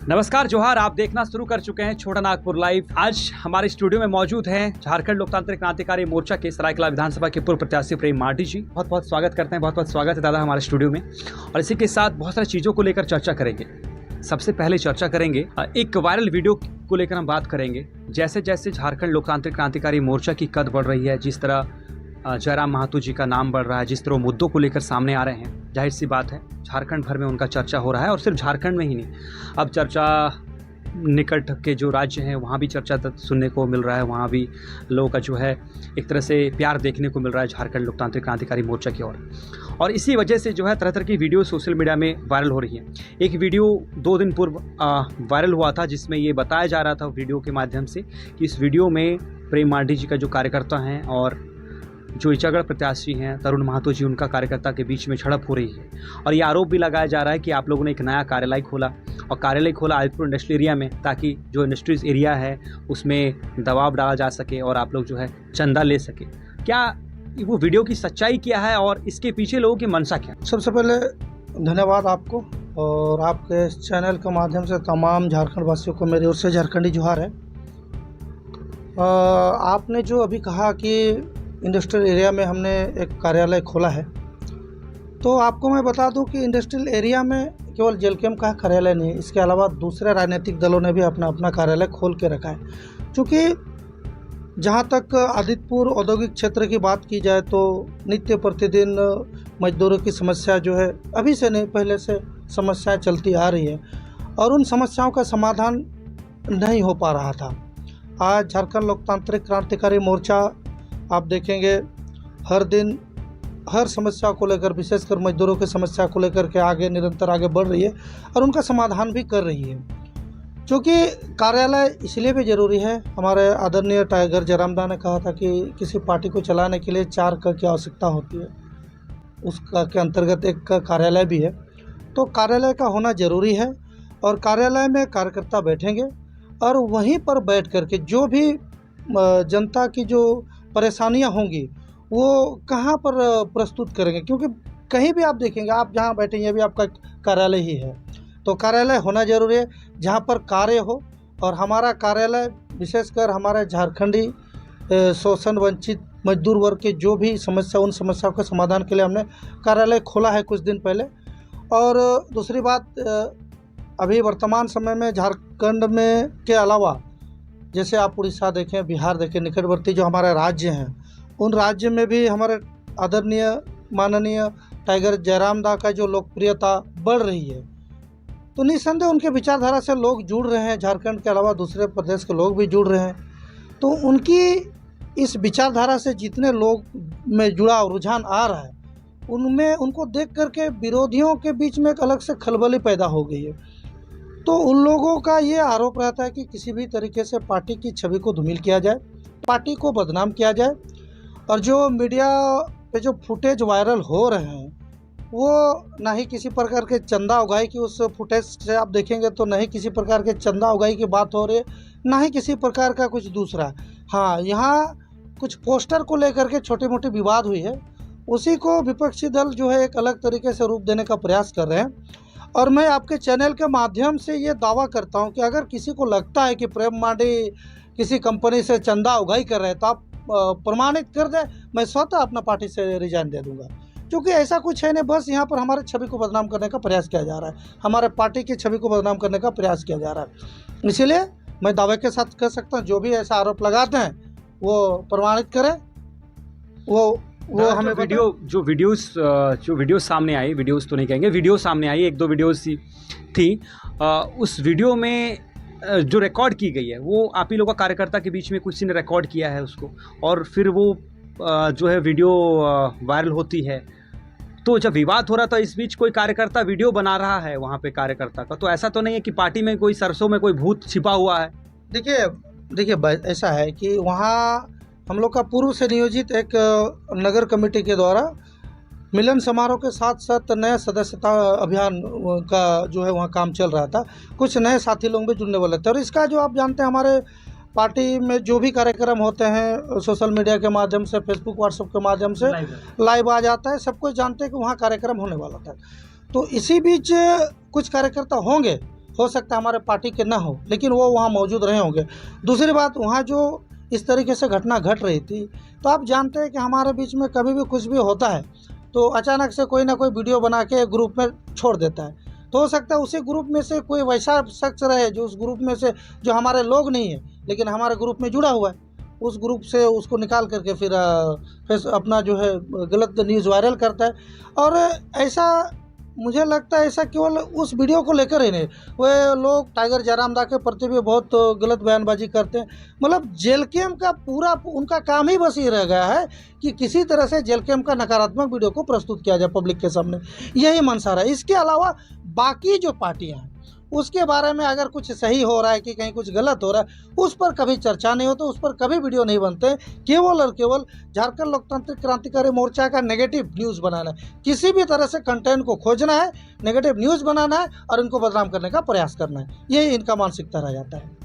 नमस्कार जोहार, आप देखना शुरू कर चुके हैं छोटा नागपुर लाइव। आज हमारे स्टूडियो में मौजूद हैं झारखंड लोकतांत्रिक क्रांतिकारी मोर्चा के सरायकेला विधानसभा के पूर्व प्रत्याशी प्रेम मार्डी जी। बहुत बहुत स्वागत करते हैं, बहुत बहुत स्वागत है दादा हमारे स्टूडियो में। और इसी के साथ बहुत सारी चीज़ों को लेकर चर्चा करेंगे। सबसे पहले चर्चा करेंगे एक वायरल वीडियो को लेकर हम बात करेंगे। जैसे जैसे झारखंड लोकतांत्रिक क्रांतिकारी मोर्चा की कद बढ़ रही है, जिस तरह जयराम महतो जी का नाम बढ़ रहा है, जिस तरह मुद्दों को लेकर सामने आ रहे हैं, जाहिर सी बात है झारखंड भर में उनका चर्चा हो रहा है। और सिर्फ झारखंड में ही नहीं, अब चर्चा निकट के जो राज्य हैं वहाँ भी चर्चा सुनने को मिल रहा है। वहाँ भी लोगों का जो है एक तरह से प्यार देखने को मिल रहा है झारखंड लोकतांत्रिक क्रांतिकारी मोर्चा की ओर। और इसी वजह से जो है तरह तरह की वीडियो सोशल मीडिया में वायरल हो रही हैं। एक वीडियो 2 दिन पूर्व वायरल हुआ था, जिसमें ये बताया जा रहा था वीडियो के माध्यम से कि इस वीडियो में प्रेम मार्डी जी का जो कार्यकर्ता हैं और जो इचागढ़ प्रत्याशी हैं तरुण महतो जी, उनका कार्यकर्ता के बीच में झड़प हो रही है। और ये आरोप भी लगाया जा रहा है कि आप लोगों ने एक नया कार्यालय खोला, और कार्यालय खोला आदित्यपुर इंडस्ट्रियल एरिया में, ताकि जो इंडस्ट्रीज एरिया है उसमें दबाव डाला जा सके और आप लोग जो है चंदा ले सके। क्या वो वीडियो की सच्चाई क्या है और इसके पीछे लोगों की मंशा क्या? सबसे पहले धन्यवाद आपको, और आपके चैनल के माध्यम से तमाम झारखंड वासियों को मेरी ओर से झारखंडी जोहार है। आपने जो अभी कहा कि इंडस्ट्रियल एरिया में हमने एक कार्यालय खोला है, तो आपको मैं बता दूं कि इंडस्ट्रियल एरिया में केवल जेलकेम का कार्यालय नहीं है, इसके अलावा दूसरे राजनीतिक दलों ने भी अपना अपना कार्यालय खोल के रखा है। क्योंकि जहां तक आदित्यपुर औद्योगिक क्षेत्र की बात की जाए तो नित्य प्रतिदिन मजदूरों की समस्या जो है अभी से नहीं पहले से समस्याएं चलती आ रही है, और उन समस्याओं का समाधान नहीं हो पा रहा था। आज झारखंड लोकतांत्रिक क्रांतिकारी मोर्चा आप देखेंगे हर दिन हर समस्या को लेकर, विशेषकर मजदूरों की समस्या को लेकर के निरंतर आगे बढ़ रही है और उनका समाधान भी कर रही है। क्योंकि कार्यालय इसलिए भी ज़रूरी है, हमारे आदरणीय टाइगर जयराम दा ने कहा था कि किसी पार्टी को चलाने के लिए 4 क की आवश्यकता होती है, उसका के अंतर्गत एक का कार्यालय भी है। तो कार्यालय का होना ज़रूरी है, और कार्यालय में कार्यकर्ता बैठेंगे और वहीं पर बैठ करके जो भी जनता की जो परेशानियां होंगी वो कहाँ पर प्रस्तुत करेंगे। क्योंकि कहीं भी आप देखेंगे, आप जहाँ बैठेंगे भी आपका कार्यालय ही है, तो कार्यालय होना जरूरी है जहाँ पर कार्य हो। और हमारा कार्यालय विशेषकर हमारे झारखंडी शोषण वंचित मजदूर वर्ग के जो भी समस्या, उन समस्याओं के समाधान के लिए हमने कार्यालय खोला है कुछ दिन पहले। और दूसरी बात, अभी वर्तमान समय में झारखंड में के अलावा जैसे आप उड़ीसा देखें, बिहार देखें, निकटवर्ती जो हमारे राज्य हैं, उन राज्य में भी हमारे आदरणीय माननीय टाइगर जयराम दा का जो लोकप्रियता बढ़ रही है, तो निस्संदेह उनके विचारधारा से लोग जुड़ रहे हैं। झारखंड के अलावा दूसरे प्रदेश के लोग भी जुड़ रहे हैं। तो उनकी इस विचारधारा से जितने लोग में जुड़ाव रुझान आ रहा है, उनमें उनको देख करके विरोधियों के बीच में एक अलग से खलबली पैदा हो गई है। तो उन लोगों का ये आरोप रहता है कि किसी भी तरीके से पार्टी की छवि को धूमिल किया जाए, पार्टी को बदनाम किया जाए। और जो मीडिया पे जो फुटेज वायरल हो रहे हैं, वो ना ही किसी प्रकार के चंदा उगाई की, उस फुटेज से आप देखेंगे तो नहीं किसी प्रकार के चंदा उगाई की बात हो रही है, ना ही किसी प्रकार का कुछ दूसरा। हाँ, यहाँ कुछ पोस्टर को लेकर के छोटी मोटी विवाद हुई है, उसी को विपक्षी दल जो है एक अलग तरीके से रूप देने का प्रयास कर रहे हैं। और मैं आपके चैनल के माध्यम से ये दावा करता हूं कि अगर किसी को लगता है कि प्रेम मार्डी किसी कंपनी से चंदा उगाई कर रहे हैं, तो आप प्रमाणित कर दें, मैं स्वतः अपना पार्टी से रिजाइन दे दूंगा। क्योंकि ऐसा कुछ है नहीं, बस यहाँ पर हमारे छवि को बदनाम करने का प्रयास किया जा रहा है, हमारे पार्टी की छवि को बदनाम करने का प्रयास किया जा रहा है। इसीलिए मैं दावे के साथ कह सकता हूँ, जो भी ऐसा आरोप लगाते हैं वो प्रमाणित करें। वो हमें जो वीडियोस सामने आई, वीडियोस तो नहीं कहेंगे, वीडियो सामने आई, 1-2 वीडियोस थी। उस वीडियो में जो रिकॉर्ड की गई है वो आप ही लोगों का कार्यकर्ता के बीच में किसी ने रिकॉर्ड किया है उसको, और फिर वो जो है वीडियो वायरल होती है। तो जब विवाद हो रहा था, इस बीच कोई कार्यकर्ता वीडियो बना रहा है वहाँ पे कार्यकर्ता का, तो ऐसा तो नहीं है कि पार्टी में कोई सरसों में कोई भूत छिपा हुआ है? देखिए ऐसा है कि वहाँ हम लोग का पूर्व से नियोजित एक नगर कमेटी के द्वारा मिलन समारोह के साथ साथ नया सदस्यता अभियान का जो है वहाँ काम चल रहा था। कुछ नए साथी लोग भी जुड़ने वाले थे, और इसका जो आप जानते हैं हमारे पार्टी में जो भी कार्यक्रम होते हैं सोशल मीडिया के माध्यम से, फेसबुक व्हाट्सएप के माध्यम से लाइव आ जाता है, सब कुछ जानते हैं कि वहाँ कार्यक्रम होने वाला था। तो इसी बीच कुछ कार्यकर्ता होंगे हो सकता है हमारे पार्टी के ना हो, लेकिन वो वहाँ मौजूद रहे होंगे। दूसरी बात, वहाँ जो इस तरीके से घटना घट रही थी, तो आप जानते हैं कि हमारे बीच में कभी भी कुछ भी होता है तो अचानक से कोई ना कोई वीडियो बना के ग्रुप में छोड़ देता है। तो हो सकता है उसी ग्रुप में से कोई वैसा शख्स रहे जो उस ग्रुप में से, जो हमारे लोग नहीं है लेकिन हमारे ग्रुप में जुड़ा हुआ है, उस ग्रुप से उसको निकाल करके फिर अपना जो है गलत न्यूज़ वायरल करता है। और ऐसा मुझे लगता है ऐसा केवल उस वीडियो को लेकर ही नहीं, वे लोग टाइगर जयरामदा के प्रति भी बहुत गलत बयानबाजी करते हैं। मतलब जेल कैम्प का पूरा उनका काम ही बस ये रह गया है कि किसी तरह से जेल कैम्प का नकारात्मक वीडियो को प्रस्तुत किया जाए पब्लिक के सामने, यही मंशा है। इसके अलावा बाकी जो पार्टियां हैं उसके बारे में अगर कुछ सही हो रहा है कि कहीं कुछ गलत हो रहा है, उस पर कभी चर्चा नहीं होती, उस पर कभी वीडियो नहीं बनते। केवल और केवल झारखंड लोकतांत्रिक क्रांतिकारी मोर्चा का नेगेटिव न्यूज़ बनाना है, किसी भी तरह से कंटेंट को खोजना है, नेगेटिव न्यूज़ बनाना है और इनको बदनाम करने का प्रयास करना है, यही इनका मानसिकता रह जाता है।